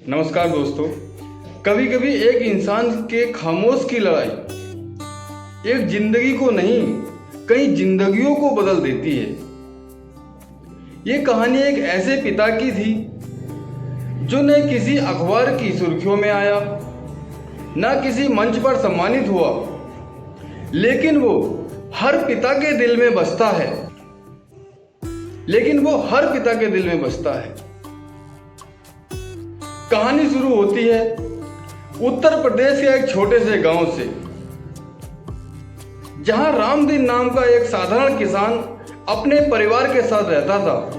नमस्कार दोस्तों। कभी कभी एक इंसान के खामोश की लड़ाई एक जिंदगी को नहीं, कई जिंदगियों को बदल देती है। ये कहानी एक ऐसे पिता की थी जो न किसी अखबार की सुर्खियों में आया, न किसी मंच पर सम्मानित हुआ, लेकिन वो हर पिता के दिल में बसता है। कहानी शुरू होती है उत्तर प्रदेश के एक छोटे से गांव से, जहां रामदीन नाम का एक साधारण किसान अपने परिवार के साथ रहता था।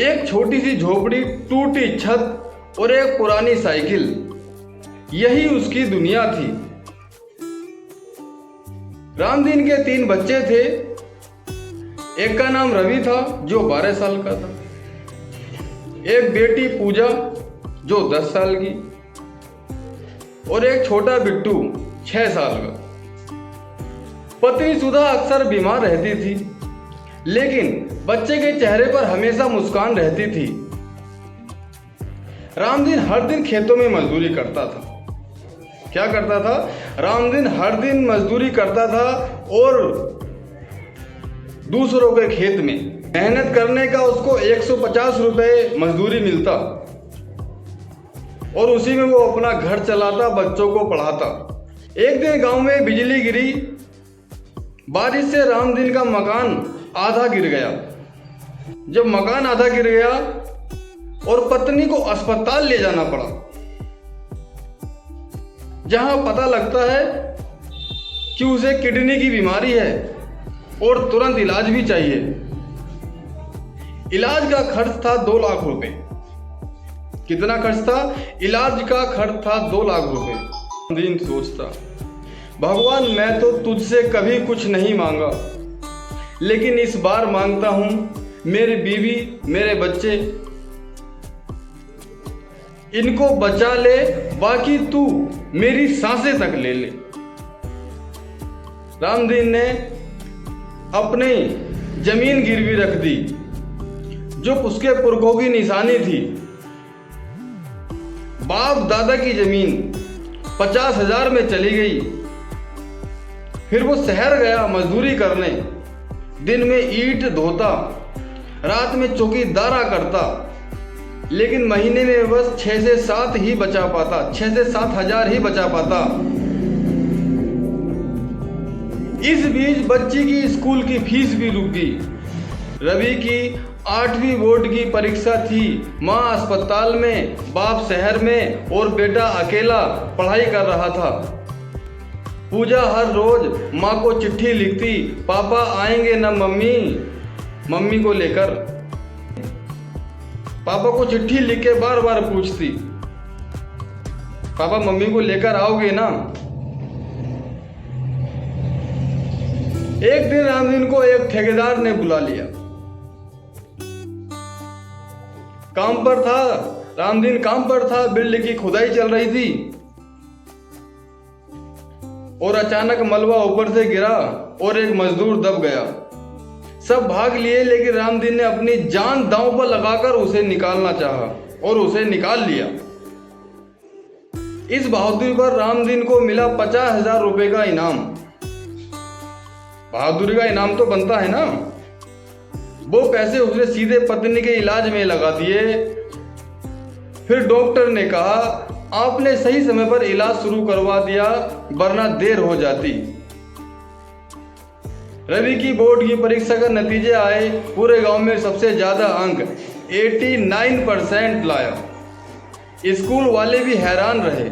एक छोटी सी झोपड़ी, टूटी छत और एक पुरानी साइकिल, यही उसकी दुनिया थी। रामदीन के 3 बच्चे थे। एक का नाम रवि था जो 12 साल का था, एक बेटी पूजा जो 10 साल की, और एक छोटा बिट्टू 6 साल का। पत्नी सुधा अक्सर बीमार रहती थी, लेकिन बच्चे के चेहरे पर हमेशा मुस्कान रहती थी। रामदीन हर दिन खेतों में मजदूरी करता था। क्या करता था? रामदीन हर दिन मजदूरी करता था और दूसरों के खेत में मेहनत करने का उसको 150 रुपये मजदूरी मिलता, और उसी में वो अपना घर चलाता, बच्चों को पढ़ाता। एक दिन गांव में बिजली गिरी। बारिश से रामदीन का मकान आधा गिर गया। जब मकान आधा गिर गया और पत्नी को अस्पताल ले जाना पड़ा, जहां पता लगता है कि उसे किडनी की बीमारी है और तुरंत इलाज भी चाहिए। इलाज का खर्च था 2 लाख रुपए। कितना खर्च था? इलाज का खर्च था 2 लाख रुपए। रामदीन सोचता, भगवान मैं तो तुझसे कभी कुछ नहीं मांगा, लेकिन इस बार मांगता हूं मेरी बीवी, मेरे बच्चे, इनको बचा ले, बाकी तू मेरी सांसें तक ले ले। रामदीन ने अपनी जमीन गिरवी रख दी, जो उसके पुरखों की निशानी थी। बाप दादा की जमीन 50,000 में चली गई। फिर वो शहर गया मजदूरी करने। दिन में ईंट धोता, रात में चौकीदारा करता, लेकिन महीने में बस 6 से 7 ही बचा पाता, 6 से 7 हजार ही बचा पाता। इस बीच बच्ची की स्कूल की फीस भी रुक गई। रवि की 8वीं बोर्ड की परीक्षा थी। माँ अस्पताल में, बाप शहर में और बेटा अकेला पढ़ाई कर रहा था। पूजा हर रोज माँ को चिट्ठी लिखती, पापा आएंगे ना मम्मी को लेकर। पापा को चिट्ठी लिख के बार बार पूछती, पापा मम्मी को लेकर आओगे ना? एक दिन रामदीन को एक ठेकेदार ने बुला लिया। काम पर था, रामदीन काम पर था। बिल्डिंग की खुदाई चल रही थी और अचानक मलबा ऊपर से गिरा और एक मजदूर दब गया। सब भाग लिए, लेकिन रामदीन ने अपनी जान दांव पर लगाकर उसे निकालना चाहा और उसे निकाल लिया। इस बहादुरी पर रामदीन को मिला 50,000 रुपए का इनाम। बहादुरी का इनाम तो बनता है ना। वो पैसे उसने सीधे पत्नी के इलाज में लगा दिए। फिर डॉक्टर ने कहा, आपने सही समय पर इलाज शुरू करवा दिया, वरना देर हो जाती। रवि की बोर्ड की परीक्षा का नतीजे आए। पूरे गांव में सबसे ज्यादा अंक 89% लाया। स्कूल वाले भी हैरान रहे।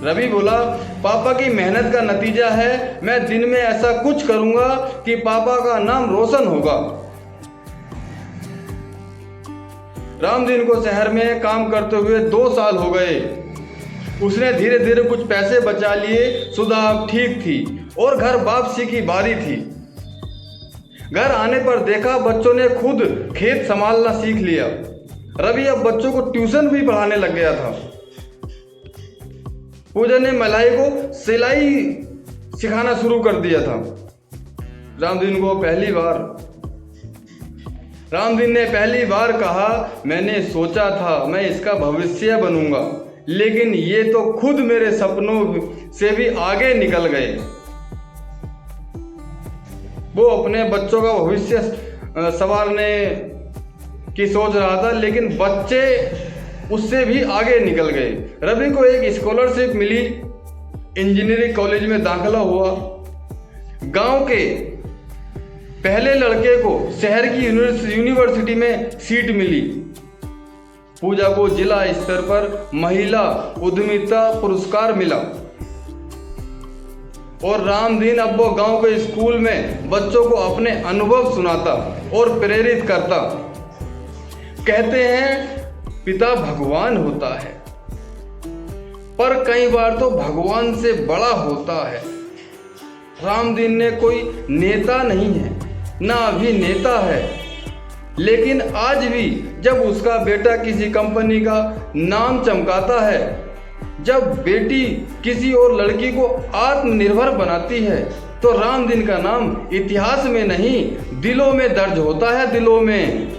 रवि बोला, पापा की मेहनत का नतीजा है। मैं दिन में ऐसा कुछ करूंगा कि पापा का नाम रोशन होगा। रामदीन को शहर में काम करते हुए 2 साल हो गए। उसने धीरे धीरे कुछ पैसे बचा लिए। सुधा अब ठीक थी और घर वापसी की बारी थी। घर आने पर देखा बच्चों ने खुद खेत संभालना सीख लिया। रवि अब बच्चों को ट्यूशन भी पढ़ाने लग गया था। पूजा ने मलाई को सिलाई सिखाना शुरू कर दिया था। रामदीन को पहली बार रामदीन ने पहली बार कहा, मैंने सोचा था मैं इसका भविष्य बनूंगा, लेकिन ये तो खुद मेरे सपनों से भी आगे निकल गए। वो अपने बच्चों का भविष्य संवारने की सोच रहा था, लेकिन बच्चे उससे भी आगे निकल गए। रवि को एक स्कॉलरशिप मिली, इंजीनियरिंग कॉलेज में दाखिला हुआ। गांव के पहले लड़के को शहर की यूनिवर्सिटी में सीट मिली। पूजा को जिला स्तर पर महिला उद्यमिता पुरस्कार मिला और रामदीन अब वो गांव के स्कूल में बच्चों को अपने अनुभव सुनाता और प्रेरित करता। कहते हैं पिता भगवान होता है, पर कई बार तो भगवान से बड़ा होता है। रामदीन ने कोई नेता नहीं है, ना अभिनेता है, लेकिन आज भी जब उसका बेटा किसी कंपनी का नाम चमकाता है, जब बेटी किसी और लड़की को आत्मनिर्भर बनाती है, तो रामदीन का नाम इतिहास में नहीं दिलों में दर्ज होता है, दिलों में।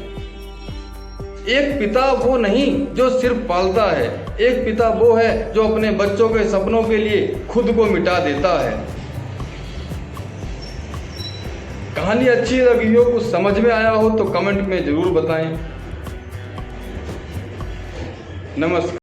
एक पिता वो नहीं जो सिर्फ पालता है, एक पिता वो है जो अपने बच्चों के सपनों के लिए खुद को मिटा देता है। कहानी अच्छी लगी हो, कुछ समझ में आया हो तो कमेंट में जरूर बताएं। नमस्कार।